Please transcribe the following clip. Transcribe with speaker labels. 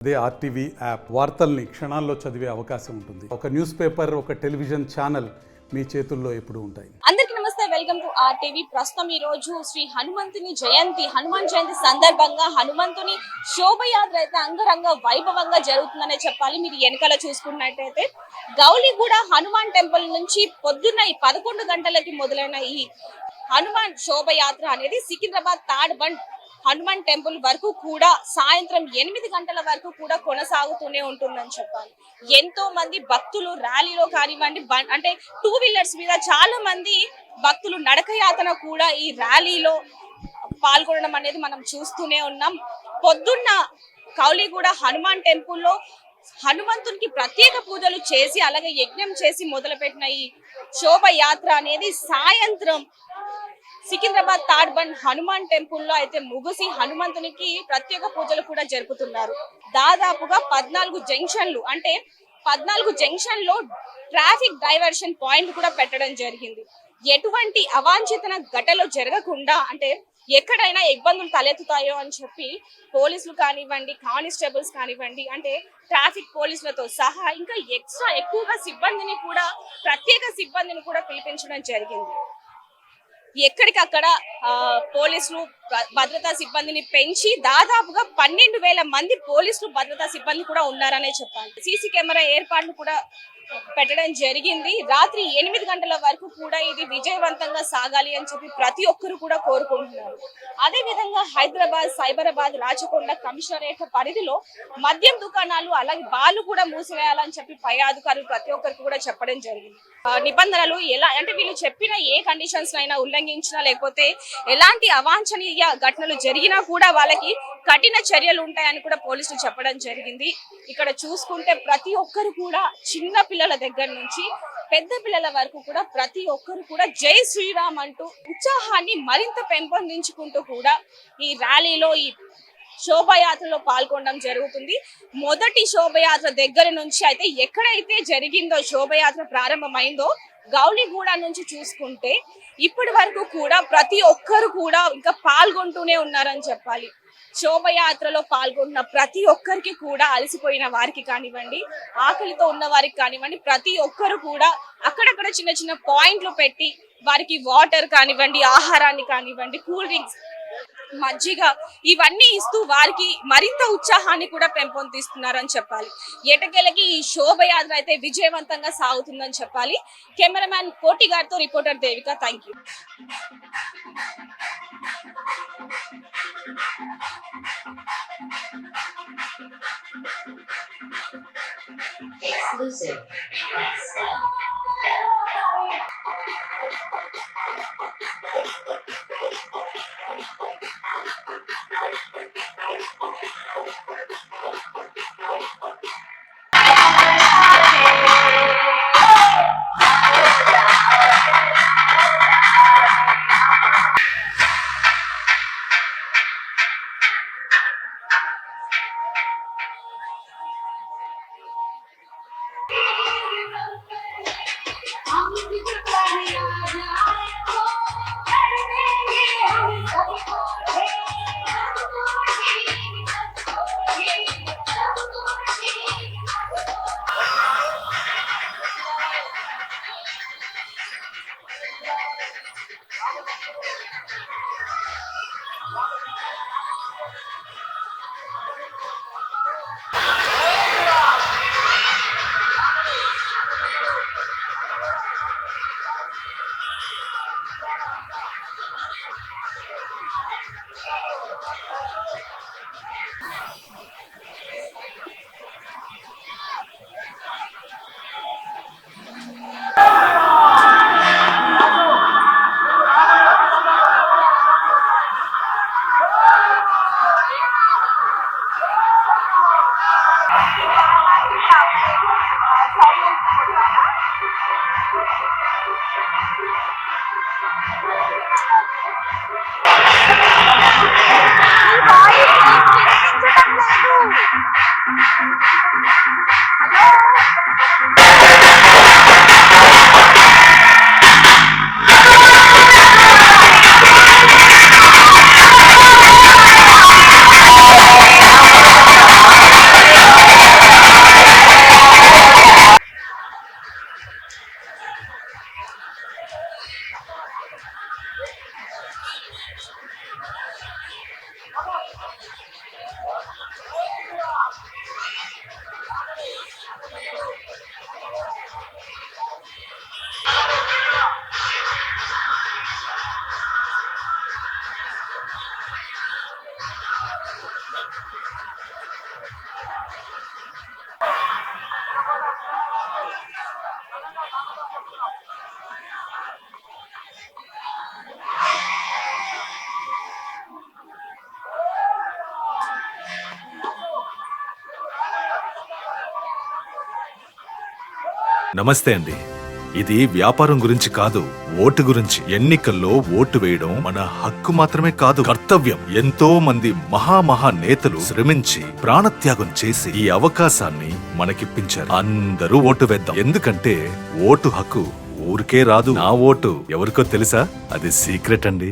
Speaker 1: అదే RTV app వార్తల్ని క్షణాల్లో చదివే అవకాశం ఉంటుంది. ఒక న్యూస్ పేపర్, ఒక టెలివిజన్ ఛానల్ మీ చేతుల్లో ఎప్పుడూ ఉంటాయి.
Speaker 2: అందరికీ నమస్తే, వెల్కమ్ టు ఆర్టీవీ. ప్రస్తుతం ఈ రోజు శ్రీ హనుమంతుని జయంతి, హనుమాన్ జయంతి సందర్భంగా హనుమంతుని శోభయాత్ర అయితే అంగరంగ వైభవంగా జరుగుతుందనే చెప్పాలి. మీరు వెనకాల చూసుకున్నట్టయితే గౌలిగూడ హనుమాన్ టెంపుల్ నుంచి పొద్దున్న 11 గంటలకి మొదలైన ఈ హనుమాన్ శోభయాత్ర అనేది Secunderabad third bund Hanuman temple వరకు కూడా సాయంత్రం 8 గంటల వరకు కూడా కొనసాగుతూనే ఉంటుందని చెప్పాలి. ఎంతో మంది భక్తులు ర్యాలీలో కానివ్వండి, అంటే 2 వీలర్స్ మీద చాలా మంది భక్తులు నడకయాత్ర కూడా ఈ ర్యాలీలో పాల్గొనడం అనేది మనం చూస్తూనే ఉన్నాం. పొద్దున్న కౌలిగూడ హనుమాన్ టెంపుల్లో హనుమంతునికి ప్రత్యేక పూజలు చేసి అలాగే యజ్ఞం చేసి మొదలుపెట్టిన ఈ శోభయాత్ర అనేది సాయంత్రం సికింద్రాబాద్ థర్డ్ బండ్ హనుమాన్ టెంపుల్లో అయితే ముగిసి హనుమంతునికి ప్రత్యేక పూజలు కూడా జరుపుతున్నారు. దాదాపుగా 14 జంక్షన్లు, అంటే 14 జంక్షన్లో ట్రాఫిక్ డైవర్షన్ పాయింట్ కూడా పెట్టడం జరిగింది. ఎటువంటి అవాంఛిత ఘటనలు జరగకుండా, అంటే ఎక్కడైనా ఇబ్బందులు తలెత్తుతాయో అని చెప్పి పోలీసులు కానివ్వండి, కానిస్టేబుల్స్ కానివ్వండి, అంటే ట్రాఫిక్ పోలీసులతో సహా ఇంకా ఎక్కువగా సిబ్బందిని కూడా, ప్రత్యేక సిబ్బందిని కూడా పిలిపించడం జరిగింది. ఎక్కడికక్కడ పోలీసులు భద్రతా సిబ్బందిని పెంచి దాదాపుగా 12,000 మంది పోలీసులు భద్రతా సిబ్బంది కూడా ఉన్నారనే చెప్పాలి. సీసీ కెమెరా ఏర్పాట్లు కూడా పెట్టడం జరిగింది. రాత్రి 8 గంటల వరకు కూడా ఇది విజయవంతంగా సాగాలి అని చెప్పి ప్రతి ఒక్కరు కూడా కోరుకుంటున్నారు. అదే విధంగా హైదరాబాద్, సైబరాబాద్, రాచకొండ కమిషనరేట్ పరిధిలో మద్యం దుకాణాలు అలాగే బార్లు కూడా మూసివేయాలని చెప్పి పై అధికారులు ప్రతి ఒక్కరికి కూడా చెప్పడం జరిగింది. నిబంధనలు ఎలా అంటే వీళ్ళు చెప్పిన ఏ కండిషన్స్ అయినా ఉల్లంఘించినా లేకపోతే ఎలాంటి అవాంఛనీయ ఘటనలు జరిగినా కూడా వాళ్ళకి కఠిన చర్యలు ఉంటాయని కూడా పోలీసులు చెప్పడం జరిగింది. ఇక్కడ చూసుకుంటే ప్రతి ఒక్కరు కూడా చిన్న పిల్లల దగ్గర నుంచి పెద్ద పిల్లల వరకు కూడా ప్రతి ఒక్కరు కూడా జై శ్రీరామ్ అంటూ ఉత్సాహాన్ని మరింత పెంపొందించుకుంటూ కూడా ఈ ర్యాలీలో, ఈ శోభయాత్రలో పాల్గొనడం జరుగుతుంది. మొదటి శోభయాత్ర దగ్గర నుంచి అయితే ఎక్కడైతే జరిగిందో, శోభయాత్ర ప్రారంభమైందో గౌలిగూడ నుంచి చూసుకుంటే ఇప్పటి వరకు కూడా ప్రతి ఒక్కరు కూడా ఇంకా పాల్గొంటూనే ఉన్నారని చెప్పాలి. శోభయాత్రలో పాల్గొన్న ప్రతి ఒక్కరికి కూడా అలసిపోయిన వారికి కానివ్వండి, ఆకలితో ఉన్న వారికి కానివ్వండి, ప్రతి ఒక్కరు కూడా అక్కడక్కడ చిన్న చిన్న పాయింట్లు పెట్టి వారికి వాటర్ కానివ్వండి, ఆహారాన్ని కానివ్వండి, కూల్ డ్రింక్స్, మజ్జిగ ఇవన్నీ ఇస్తూ వారికి మరింత ఉత్సాహాన్ని కూడా పెంపొందిస్తున్నారని చెప్పాలి. ఎటకెలకి ఈ శోభయాత్ర అయితే విజయవంతంగా సాగుతుందని చెప్పాలి. కెమెరామ్యాన్ కోటి గారితో reporter Devika. Thank you.
Speaker 3: Exclusive. నమస్తే అండి. ఇది వ్యాపారం గురించి కాదు, ఓటు గురించి. ఎన్నికల్లో ఓటు వేయడం మన హక్కు మాత్రమే కాదు, కర్తవ్యం. ఎంతో మంది మహా నేతలు శ్రమించి ప్రాణత్యాగం చేసి ఈ అవకాశాన్ని మనకిప్పించారు. అందరూ ఓటు వేద్దాం. ఎందుకంటే ఓటు హక్కు ఊరికే రాదు. నా ఓటు ఎవరికో తెలుసా? అది సీక్రెట్ అండి.